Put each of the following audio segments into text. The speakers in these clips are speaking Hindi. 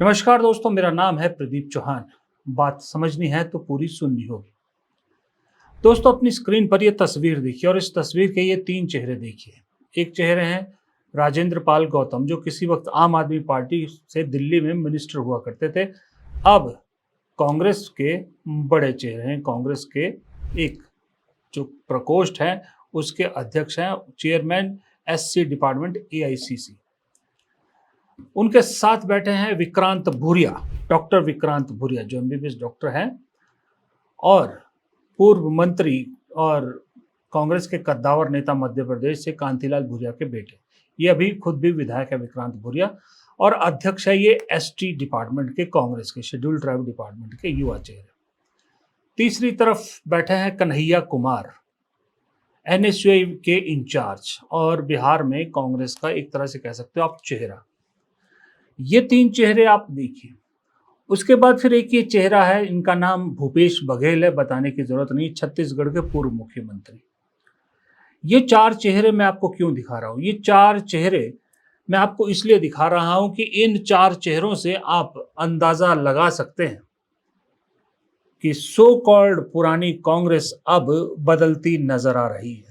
नमस्कार दोस्तों, मेरा नाम है प्रदीप चौहान। बात समझनी है तो पूरी सुननी होगी। दोस्तों, अपनी स्क्रीन पर ये तस्वीर देखिए और इस तस्वीर के ये तीन चेहरे देखिए। एक चेहरे हैं राजेंद्र पाल गौतम, जो किसी वक्त आम आदमी पार्टी से दिल्ली में मिनिस्टर हुआ करते थे। अब कांग्रेस के बड़े चेहरे हैं। कांग्रेस के एक जो प्रकोष्ठ है उसके अध्यक्ष हैं, चेयरमैन एससी डिपार्टमेंट एआईसीसी। उनके साथ बैठे हैं विक्रांत भूरिया, डॉक्टर विक्रांत भूरिया, जो एमबीबीएस डॉक्टर हैं और पूर्व मंत्री और कांग्रेस के कद्दावर नेता मध्य प्रदेश से कांतिलाल भूरिया के बेटे। ये अभी खुद भी विधायक है विक्रांत भूरिया, और अध्यक्ष है ये एसटी डिपार्टमेंट के, कांग्रेस के शेड्यूल्ड ट्राइब डिपार्टमेंट के युवा चेहरे। तीसरी तरफ बैठे हैं कन्हैया कुमार, एनएसयूआई के इंचार्ज और बिहार में कांग्रेस का एक तरह से कह सकते हो आप चेहरा। ये तीन चेहरे आप देखिए। उसके बाद फिर एक ये चेहरा है, इनका नाम भूपेश बघेल है, बताने की जरूरत नहीं, छत्तीसगढ़ के पूर्व मुख्यमंत्री। ये चार चेहरे मैं आपको क्यों दिखा रहा हूं? ये चार चेहरे मैं आपको इसलिए दिखा रहा हूं कि इन चार चेहरों से आप अंदाजा लगा सकते हैं कि सो कॉल्ड पुरानी कांग्रेस अब बदलती नजर आ रही है।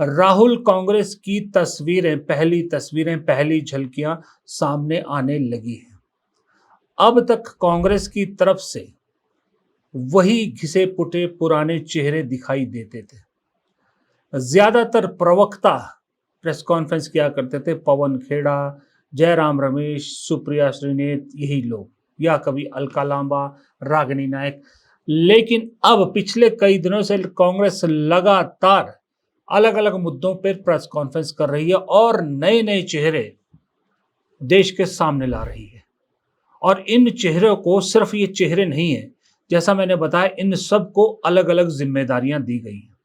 राहुल कांग्रेस की तस्वीरें, पहली झलकियां सामने आने लगी हैं। अब तक कांग्रेस की तरफ से वही घिसे पुटे पुराने चेहरे दिखाई देते थे। ज्यादातर प्रवक्ता प्रेस कॉन्फ्रेंस किया करते थे, पवन खेड़ा, जयराम रमेश, सुप्रिया श्रीनेत, यही लोग, या कभी अलका लांबा, रागिनी नायक। लेकिन अब पिछले कई दिनों से कांग्रेस लगातार अलग अलग मुद्दों पर प्रेस कॉन्फ्रेंस कर रही है और नए नए चेहरे देश के सामने ला रही है। और इन चेहरों को सिर्फ ये चेहरे नहीं है, जैसा मैंने बताया, इन सबको अलग अलग जिम्मेदारियां दी गई हैं।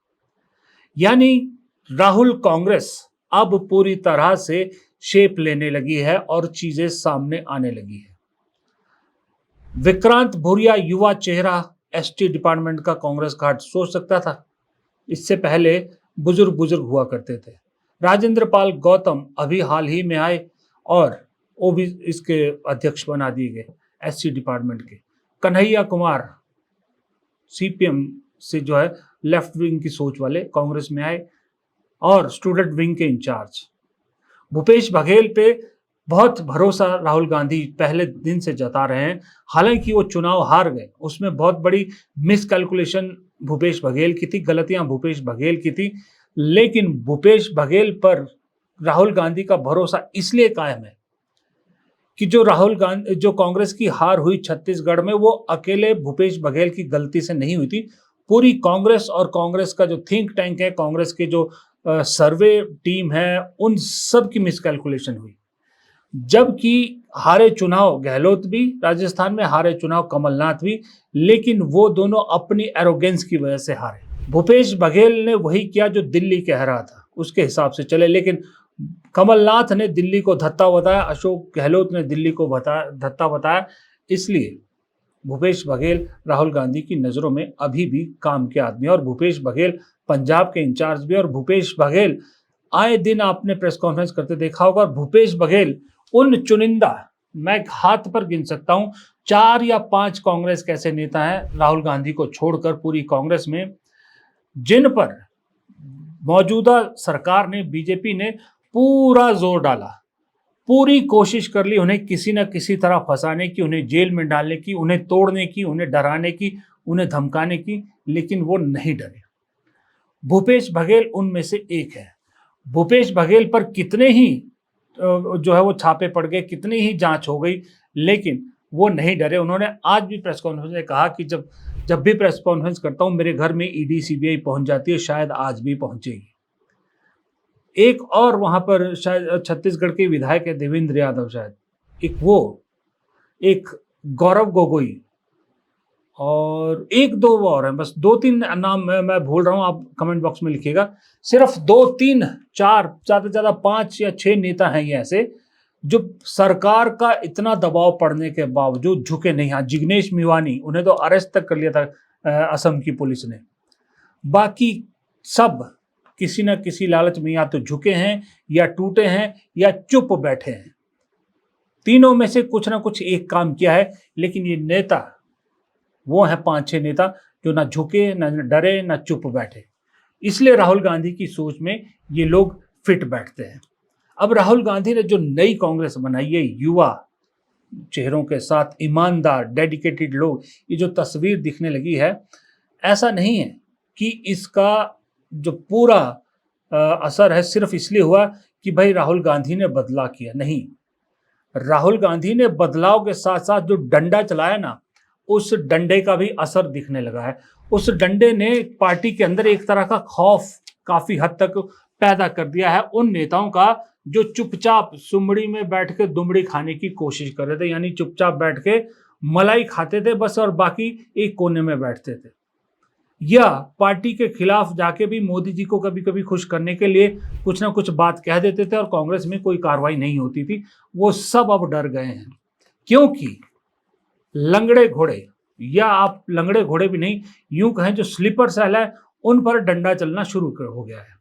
यानी राहुल कांग्रेस अब पूरी तरह से शेप लेने लगी है और चीजें सामने आने लगी है। विक्रांत भूरिया युवा चेहरा एसटी डिपार्टमेंट का कांग्रेस का सोच सकता था? इससे पहले बुजुर्ग बुजुर्ग हुआ करते थे। राजेंद्र पाल गौतम अभी हाल ही में आए और वो भी इसके अध्यक्ष बना दिए गए एससी डिपार्टमेंट के। कन्हैया कुमार सीपीएम से जो है लेफ्ट विंग की सोच वाले कांग्रेस में आए और स्टूडेंट विंग के इंचार्ज। भूपेश बघेल पे बहुत भरोसा राहुल गांधी पहले दिन से जता रहे हैं। हालांकि वो चुनाव हार गए, उसमें बहुत बड़ी मिसकैलकुलेशन भूपेश बघेल की थी, गलतियां भूपेश बघेल की थी, लेकिन भूपेश बघेल पर राहुल गांधी का भरोसा इसलिए कायम है कि जो कांग्रेस की हार हुई छत्तीसगढ़ में, वो अकेले भूपेश बघेल की गलती से नहीं हुई थी। पूरी कांग्रेस और कांग्रेस का जो थिंक टैंक है, कांग्रेस के जो सर्वे टीम है, उन सब की मिसकैलकुलेशन हुई। जबकि हारे चुनाव गहलोत भी, राजस्थान में हारे चुनाव कमलनाथ भी, लेकिन वो दोनों अपनी एरोगेंस की वजह से हारे। भूपेश बघेल ने वही किया जो दिल्ली कह रहा था, उसके हिसाब से चले, लेकिन कमलनाथ ने दिल्ली को धत्ता बताया, अशोक गहलोत ने दिल्ली को धत्ता बताया। इसलिए भूपेश बघेल राहुल गांधी की नज़रों में अभी भी काम के आदमी है। और भूपेश बघेल पंजाब के इंचार्ज भी, और भूपेश बघेल आए दिन आपने प्रेस कॉन्फ्रेंस करते देखा होगा। भूपेश बघेल उन चुनिंदा, मैं हाथ पर गिन सकता हूं, 4 या 5 कांग्रेस के ऐसे नेता हैं राहुल गांधी को छोड़कर पूरी कांग्रेस में, जिन पर मौजूदा सरकार ने, बीजेपी ने पूरा जोर डाला, पूरी कोशिश कर ली उन्हें किसी न किसी तरह फंसाने की, उन्हें जेल में डालने की, उन्हें तोड़ने की, उन्हें डराने की, उन्हें धमकाने की, लेकिन वो नहीं डरे। भूपेश बघेल उनमें से एक है। भूपेश बघेल पर कितने ही जो है वो छापे पड़ गए, कितनी ही जांच हो गई, लेकिन वो नहीं डरे। उन्होंने आज भी प्रेस कॉन्फ्रेंस में कहा कि जब भी प्रेस कॉन्फ्रेंस करता हूं मेरे घर में ईडी सीबीआई पहुंच जाती है, शायद आज भी पहुंचेगी। एक और वहां पर शायद छत्तीसगढ़ के विधायक है देवेंद्र यादव, शायद एक गौरव गोगोई, और एक दो और हैं, बस 2-3 नाम मैं भूल रहा हूं, आप कमेंट बॉक्स में लिखिएगा। सिर्फ 2-3-4, ज्यादा से ज्यादा 5 या 6 नेता हैं ये ऐसे जो सरकार का इतना दबाव पड़ने के बावजूद झुके नहीं। हाँ, जिग्नेश मेवानी, उन्हें तो अरेस्ट तक कर लिया था असम की पुलिस ने। बाकी सब किसी न किसी लालच में या तो झुके हैं, या टूटे हैं, या चुप बैठे हैं। तीनों में से कुछ ना कुछ एक काम किया है, लेकिन ये नेता वो है 5-6 नेता जो ना झुके, ना डरे, ना चुप बैठे। इसलिए राहुल गांधी की सोच में ये लोग फिट बैठते हैं। अब राहुल गांधी ने जो नई कांग्रेस बनाई है, युवा चेहरों के साथ, ईमानदार डेडिकेटेड लोग, ये जो तस्वीर दिखने लगी है, ऐसा नहीं है कि इसका जो पूरा असर है सिर्फ इसलिए हुआ कि भाई राहुल गांधी ने बदलाव किया। नहीं, राहुल गांधी ने बदलाव के साथ साथ जो डंडा चलाया ना, उस डंडे का भी असर दिखने लगा है। उस डंडे ने पार्टी के अंदर एक तरह का खौफ काफी हद तक पैदा कर दिया है उन नेताओं का जो चुपचाप सुमड़ी में बैठ के दुमड़ी खाने की कोशिश कर रहे थे, यानी चुपचाप बैठ के मलाई खाते थे बस, और बाकी एक कोने में बैठते थे, या पार्टी के खिलाफ जाके भी मोदी जी को कभी कभी खुश करने के लिए कुछ ना कुछ बात कह देते थे और कांग्रेस में कोई कार्रवाई नहीं होती थी। वो सब अब डर गए हैं, क्योंकि लंगड़े घोड़े, या आप लंगड़े घोड़े भी नहीं, यूं कहें जो स्लीपर सेल है, उन पर डंडा चलना शुरू हो गया है।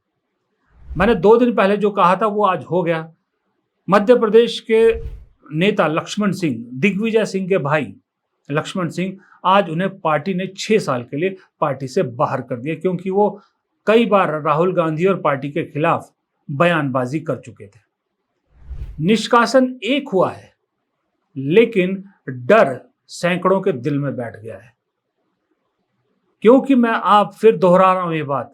मैंने 2 दिन पहले जो कहा था वो आज हो गया। मध्य प्रदेश के नेता लक्ष्मण सिंह, दिग्विजय सिंह के भाई लक्ष्मण सिंह, आज उन्हें पार्टी ने 6 साल के लिए पार्टी से बाहर कर दिया, क्योंकि वो कई बार राहुल गांधी और पार्टी के खिलाफ बयानबाजी कर चुके थे। निष्कासन एक हुआ है, लेकिन डर सैकड़ों के दिल में बैठ गया है। क्योंकि मैं आप फिर दोहरा रहा हूं ये बात,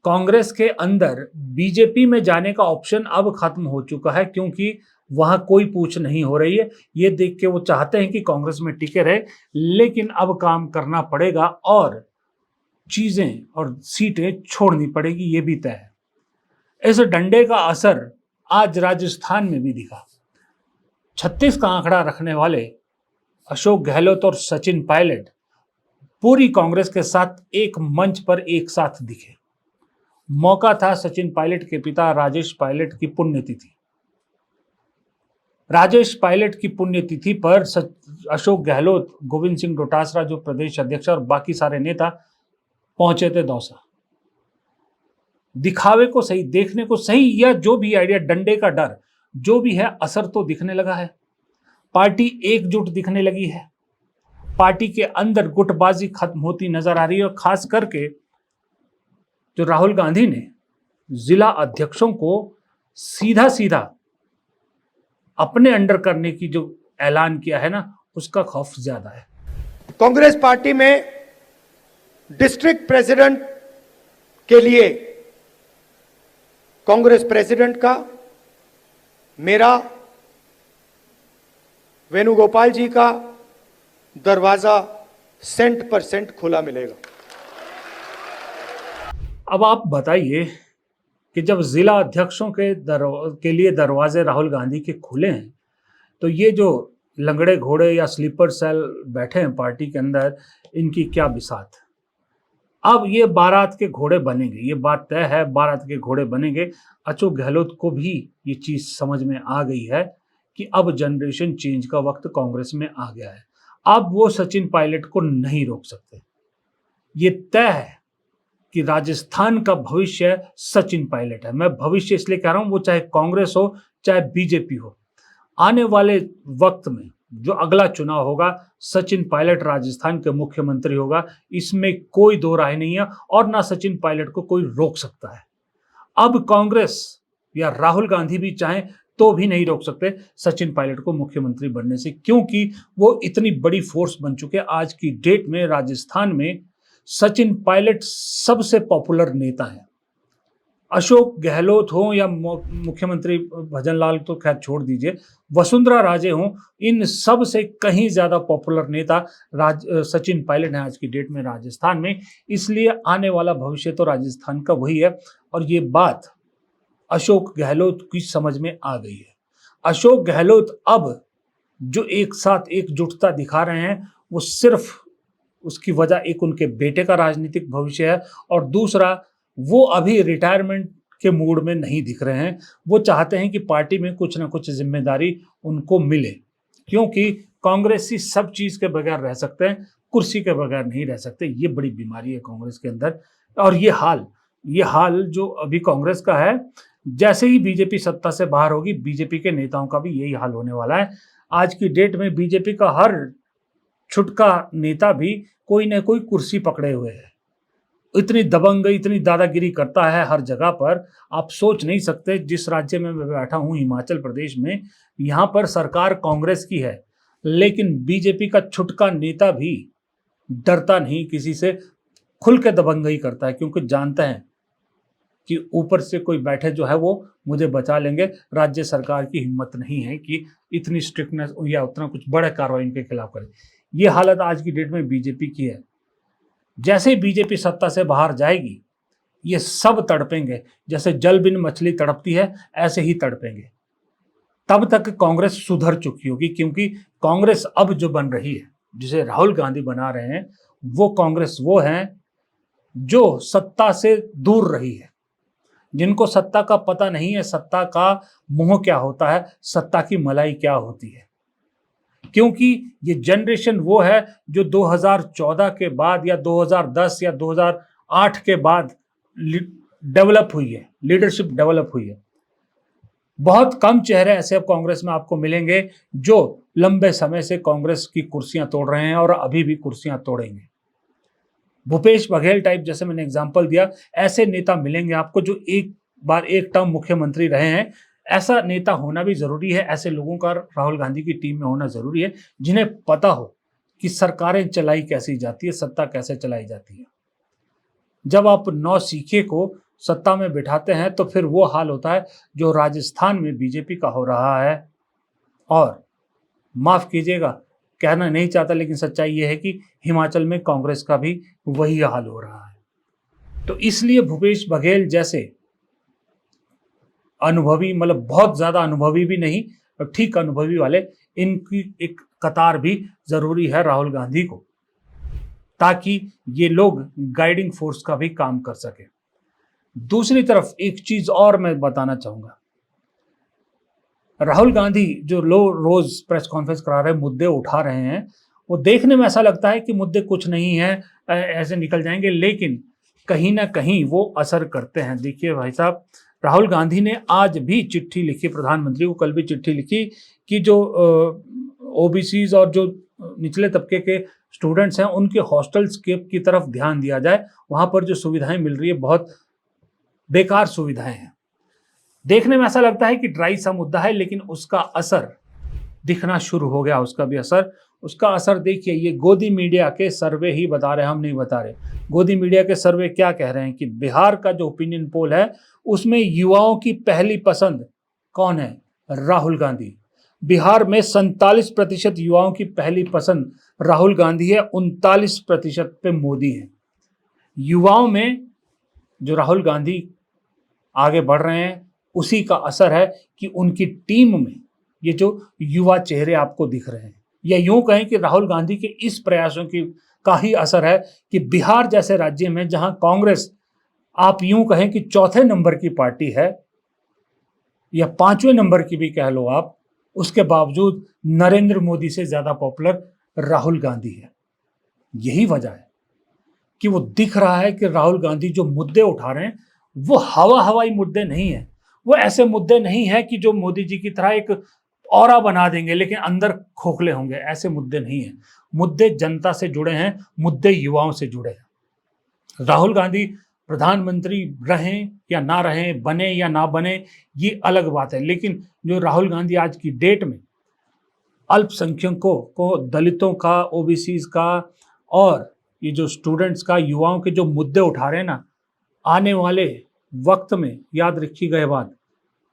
कांग्रेस के अंदर बीजेपी में जाने का ऑप्शन अब खत्म हो चुका है, क्योंकि वहां कोई पूछ नहीं हो रही है। ये देख के वो चाहते हैं कि कांग्रेस में टिके रहे, लेकिन अब काम करना पड़ेगा और चीजें और सीटें छोड़नी पड़ेगी, ये भी तय है। इस डंडे का असर आज राजस्थान में भी दिखा। 36 का आंकड़ा रखने वाले अशोक गहलोत और सचिन पायलट पूरी कांग्रेस के साथ एक मंच पर एक साथ दिखे। मौका था सचिन पायलट के पिता राजेश पायलट की पुण्यतिथि। राजेश पायलट की पुण्यतिथि पर अशोक गहलोत, गोविंद सिंह डोटासरा जो प्रदेश अध्यक्ष और बाकी सारे नेता पहुंचे थे दौसा। दिखावे को सही, देखने को सही, या जो भी आइडिया, डंडे का डर जो भी है, असर तो दिखने लगा है। पार्टी एकजुट दिखने लगी है, पार्टी के अंदर गुटबाजी खत्म होती नजर आ रही है। और खास करके जो राहुल गांधी ने जिला अध्यक्षों को सीधा सीधा अपने अंडर करने की जो ऐलान किया है ना, उसका खौफ ज्यादा है। कांग्रेस पार्टी में डिस्ट्रिक्ट प्रेसिडेंट के लिए कांग्रेस प्रेसिडेंट का, मेरा, वेणुगोपाल जी का दरवाजा 100% खुला मिलेगा। अब आप बताइए कि जब जिला अध्यक्षों के लिए दरवाजे राहुल गांधी के खुले हैं, तो ये जो लंगड़े घोड़े या स्लीपर सेल बैठे हैं पार्टी के अंदर, इनकी क्या बिसात। अब ये बारात के घोड़े बनेंगे, ये बात तय है, बारात के घोड़े बनेंगे। अशोक गहलोत को भी ये चीज समझ में आ गई है कि अब जनरेशन चेंज का वक्त कांग्रेस में आ गया है। अब वो सचिन पायलट को नहीं रोक सकते। ये तय है कि राजस्थान का भविष्य सचिन पायलट है। मैं भविष्य इसलिए कह रहा हूं, वो चाहे कांग्रेस हो चाहे बीजेपी हो, आने वाले वक्त में जो अगला चुनाव होगा, सचिन पायलट राजस्थान के मुख्यमंत्री होगा, इसमें कोई दो राय नहीं है, और ना सचिन पायलट को कोई रोक सकता है। अब कांग्रेस या राहुल गांधी भी चाहें तो भी नहीं रोक सकते सचिन पायलट को मुख्यमंत्री बनने से, क्योंकि वो इतनी बड़ी फोर्स बन चुके हैं। आज की डेट में राजस्थान में सचिन पायलट सबसे पॉपुलर नेता हैं। अशोक गहलोत हो या मुख्यमंत्री भजनलाल तो खैर छोड़ दीजिए, वसुंधरा राजे हो, इन सब से कहीं ज्यादा पॉपुलर नेता सचिन पायलट हैं आज की डेट में राजस्थान में। इसलिए आने वाला भविष्य तो राजस्थान का वही है, और ये बात अशोक गहलोत की समझ में आ गई है। अशोक गहलोत अब जो एक साथ एकजुटता दिखा रहे हैं, वो सिर्फ उसकी वजह एक उनके बेटे का राजनीतिक भविष्य है, और दूसरा वो अभी रिटायरमेंट के मूड में नहीं दिख रहे हैं। वो चाहते हैं कि पार्टी में कुछ ना कुछ जिम्मेदारी उनको मिले, क्योंकि कांग्रेसी सब चीज के बगैर रह सकते हैं, कुर्सी के बगैर नहीं रह सकते। ये बड़ी बीमारी है कांग्रेस के अंदर, और ये हाल जो अभी कांग्रेस का है, जैसे ही बीजेपी सत्ता से बाहर होगी, बीजेपी के नेताओं का भी यही हाल होने वाला है। आज की डेट में बीजेपी का हर छुटका नेता भी कोई ना कोई कुर्सी पकड़े हुए है। इतनी दबंगई, इतनी दादागिरी करता है हर जगह पर, आप सोच नहीं सकते। जिस राज्य में मैं बैठा हूं, हिमाचल प्रदेश में, यहाँ पर सरकार कांग्रेस की है, लेकिन बीजेपी का छुटका नेता भी डरता नहीं किसी से, खुल के दबंगई करता है, क्योंकि जानता है कि ऊपर से कोई बैठे जो है वो मुझे बचा लेंगे। राज्य सरकार की हिम्मत नहीं है कि इतनी स्ट्रिक्टनेस या उतना कुछ बड़ा कार्रवाई इनके खिलाफ करे। ये हालत आज की डेट में बीजेपी की है। जैसे ही बीजेपी सत्ता से बाहर जाएगी, ये सब तड़पेंगे, जैसे जल बिन मछली तड़पती है ऐसे ही तड़पेंगे। तब तक कांग्रेस सुधर चुकी होगी, क्योंकि कांग्रेस अब जो बन रही है, जिसे राहुल गांधी बना रहे हैं, वो कांग्रेस वो है जो सत्ता से दूर रही है, जिनको सत्ता का पता नहीं है, सत्ता का मोह क्या होता है, सत्ता की मलाई क्या होती है। क्योंकि ये जनरेशन वो है जो 2014 के बाद या 2010 या 2008 के बाद डेवलप हुई है, लीडरशिप डेवलप हुई है। बहुत कम चेहरे ऐसे अब कांग्रेस में आपको मिलेंगे जो लंबे समय से कांग्रेस की कुर्सियां तोड़ रहे हैं और अभी भी कुर्सियां तोड़ेंगे। भूपेश बघेल टाइप, जैसे मैंने एग्जांपल दिया, ऐसे नेता मिलेंगे आपको जो एक बार एक टर्म मुख्यमंत्री रहे हैं। ऐसा नेता होना भी जरूरी है, ऐसे लोगों का राहुल गांधी की टीम में होना जरूरी है, जिन्हें पता हो कि सरकारें चलाई कैसी जाती है, सत्ता कैसे चलाई जाती है। जब आप नौसिखे को सत्ता में बिठाते हैं तो फिर वो हाल होता है जो राजस्थान में बीजेपी का हो रहा है। और माफ कीजिएगा, कहना नहीं चाहता, लेकिन सच्चाई ये है कि हिमाचल में कांग्रेस का भी वही हाल हो रहा है। तो इसलिए भूपेश बघेल जैसे अनुभवी, मतलब बहुत ज्यादा अनुभवी भी नहीं, ठीक अनुभवी वाले, इनकी एक कतार भी जरूरी है राहुल गांधी को, ताकि ये लोग गाइडिंग फोर्स का भी काम कर सके। दूसरी तरफ एक चीज और मैं बताना चाहूंगा, राहुल गांधी जो रोज प्रेस कॉन्फ्रेंस करा रहे हैं, मुद्दे उठा रहे हैं, वो देखने में ऐसा लगता है कि मुद्दे कुछ नहीं है, ऐसे निकल जाएंगे, लेकिन कहीं ना कहीं वो असर करते हैं। देखिए भाई साहब, राहुल गांधी ने आज भी चिट्ठी लिखी प्रधानमंत्री को, कल भी चिट्ठी लिखी कि जो ओबीसीज और जो निचले तबके के स्टूडेंट्स हैं उनके हॉस्टल्स की तरफ ध्यान दिया जाए। वहां पर जो सुविधाएं मिल रही है बहुत बेकार सुविधाएं हैं। देखने में ऐसा लगता है कि ड्राई सा मुद्दा है, लेकिन उसका असर दिखना शुरू हो गया। उसका असर देखिए, ये गोदी मीडिया के सर्वे ही बता रहे हैं, हम नहीं बता रहे। गोदी मीडिया के सर्वे क्या कह रहे हैं कि बिहार का जो ओपिनियन पोल है उसमें युवाओं की पहली पसंद कौन है? राहुल गांधी। बिहार में 47% युवाओं की पहली पसंद राहुल गांधी है, 39% पे मोदी है। युवाओं में जो राहुल गांधी आगे बढ़ रहे हैं उसी का असर है कि उनकी टीम में ये जो युवा चेहरे आपको दिख रहे हैं, या यूं कहें कि राहुल गांधी के इस प्रयासों की का ही असर है कि बिहार जैसे राज्य में जहां कांग्रेस आप यूं कहें कि चौथे नंबर की पार्टी है या 5वें नंबर की भी कह लो आप, उसके बावजूद नरेंद्र मोदी से ज्यादा पॉपुलर राहुल गांधी है। यही वजह है कि वो दिख रहा है कि राहुल गांधी जो मुद्दे उठा रहे हैं वो हवाई मुद्दे नहीं है, वो ऐसे मुद्दे नहीं है कि जो मोदी जी की तरह एक ऑरा बना देंगे लेकिन अंदर खोखले होंगे, ऐसे मुद्दे नहीं है। मुद्दे जनता से जुड़े हैं, मुद्दे युवाओं से जुड़े हैं। राहुल गांधी प्रधानमंत्री रहें या ना रहें, बने या ना बने, ये अलग बात है, लेकिन जो राहुल गांधी आज की डेट में अल्पसंख्यकों को, दलितों का, ओबीसीज का और ये जो स्टूडेंट्स का, युवाओं के जो मुद्दे उठा रहे हैं ना, आने वाले वक्त में याद रखी गए बात,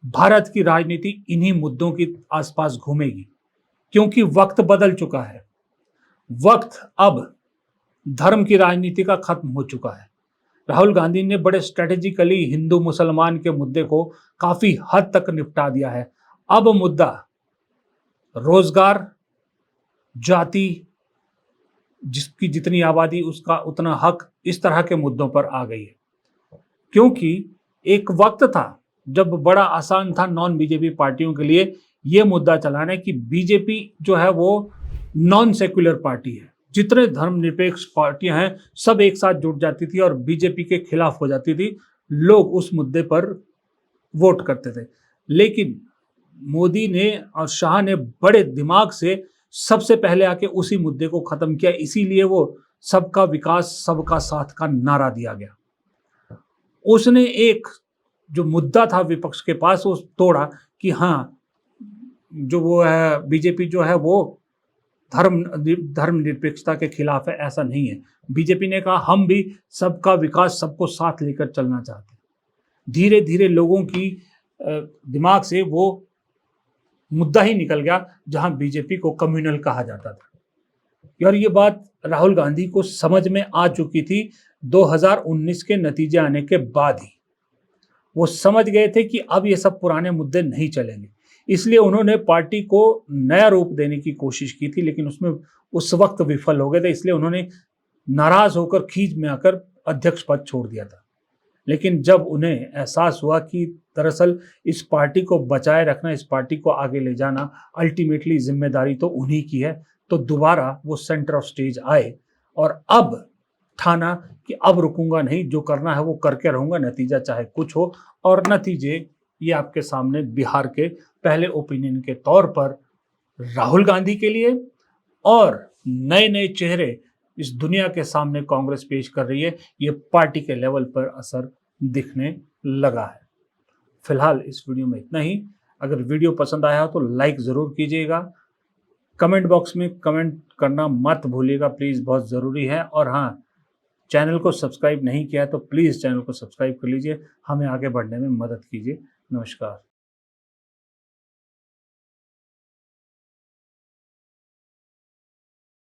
भारत की राजनीति इन्हीं मुद्दों के आसपास घूमेगी, क्योंकि वक्त बदल चुका है। वक्त अब धर्म की राजनीति का खत्म हो चुका है। राहुल गांधी ने बड़े स्ट्रेटेजिकली हिंदू मुसलमान के मुद्दे को काफी हद तक निपटा दिया है। अब मुद्दा रोजगार, जाति, जिसकी जितनी आबादी उसका उतना हक, इस तरह के मुद्दों पर आ गई है। क्योंकि एक वक्त था जब बड़ा आसान था नॉन बीजेपी पार्टियों के लिए यह मुद्दा चलाना कि बीजेपी जो है वो नॉन सेक्युलर पार्टी है, जितने धर्मनिरपेक्ष पार्टियां हैं सब एक साथ जुट जाती थी और बीजेपी के खिलाफ हो जाती थी। लोग उस मुद्दे पर वोट करते थे। लेकिन मोदी ने और शाह ने बड़े दिमाग से सबसे पहले आके उसी मुद्दे को खत्म किया, इसीलिए वो सबका विकास सबका साथ का नारा दिया गया। उसने एक जो मुद्दा था विपक्ष के पास वो तोड़ा कि हाँ, जो वो है बीजेपी जो है वो धर्मनिरपेक्षता के खिलाफ है, ऐसा नहीं है। बीजेपी ने कहा हम भी सबका विकास सबको साथ लेकर चलना चाहते हैं। धीरे धीरे लोगों की दिमाग से वो मुद्दा ही निकल गया जहां बीजेपी को कम्युनल कहा जाता था। और ये बात राहुल गांधी को समझ में आ चुकी थी 2019 के नतीजे आने के बाद ही। वो समझ गए थे कि अब ये सब पुराने मुद्दे नहीं चलेंगे, इसलिए उन्होंने पार्टी को नया रूप देने की कोशिश की थी, लेकिन उसमें उस वक्त विफल हो गए थे। इसलिए उन्होंने नाराज होकर खींच में आकर अध्यक्ष पद छोड़ दिया था। लेकिन जब उन्हें एहसास हुआ कि दरअसल इस पार्टी को बचाए रखना, इस पार्टी को आगे ले जाना अल्टीमेटली जिम्मेदारी तो उन्हीं की है, तो दोबारा वो सेंटर ऑफ स्टेज आए और अब ठाना कि अब रुकूंगा नहीं, जो करना है वो करके रहूंगा, नतीजा चाहे कुछ हो। और नतीजे ये आपके सामने बिहार के पहले ओपिनियन के तौर पर राहुल गांधी के लिए और नए नए चेहरे इस दुनिया के सामने कांग्रेस पेश कर रही है, ये पार्टी के लेवल पर असर दिखने लगा है। फिलहाल इस वीडियो में इतना ही। अगर वीडियो पसंद आया हो तो लाइक ज़रूर कीजिएगा, कमेंट बॉक्स में कमेंट करना मत भूलिएगा प्लीज़, बहुत ज़रूरी है। और हाँ, चैनल को सब्सक्राइब नहीं किया तो प्लीज़ चैनल को सब्सक्राइब कर लीजिए, हमें आगे बढ़ने में मदद कीजिए। नमस्कार।